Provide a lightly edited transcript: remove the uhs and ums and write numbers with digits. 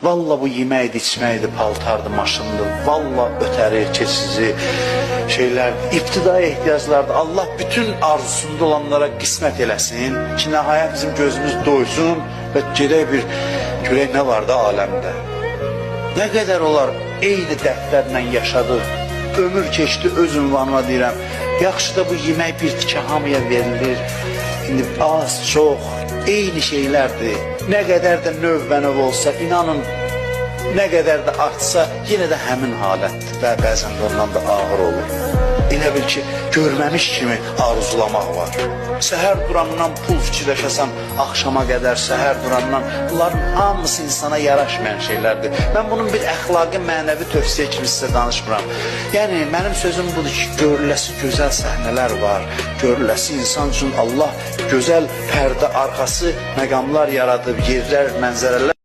Valla bu yeməkdir, içməkdir, paltardır, maşındır. Valla ötərir, keçici şeylər, ibtidai ehtiyaclardır. Allah bütün arzusunda olanlara qismət eləsin ki, nəhayət bizim gözümüz doysun və gedək bir görək nə var da aləmdə. Nə qədər olar eyni dərdlərlə yaşadıq, ömür keçdi, öz ünvanıma deyirəm. Yaxşı da bu yemək bir tikə hamıya verilir. İndi az, çox, eyni şeylərdir. Nə qədər də növbə-növ olsa, inanın, nə qədər də artsa, yenə də həmin halətdir və bəzən də ondan da ağır olur. Elə bil ki, görməmiş kimi arzulamaq var. Səhər durandan pul fikirləşəsən, axşama qədər səhər durandan, bunların hamısı insana yaraşmayan şeylərdir. Mən bunun bir əxlaqi, mənəvi tövsiyə kimi sizə danışmıram. Yəni, mənim sözüm budur ki, görüləsi gözəl səhnələr var, görüləsi insan üçün Allah gözəl pərdə arxası məqamlar yaradıb, yerlər, mənzərələr.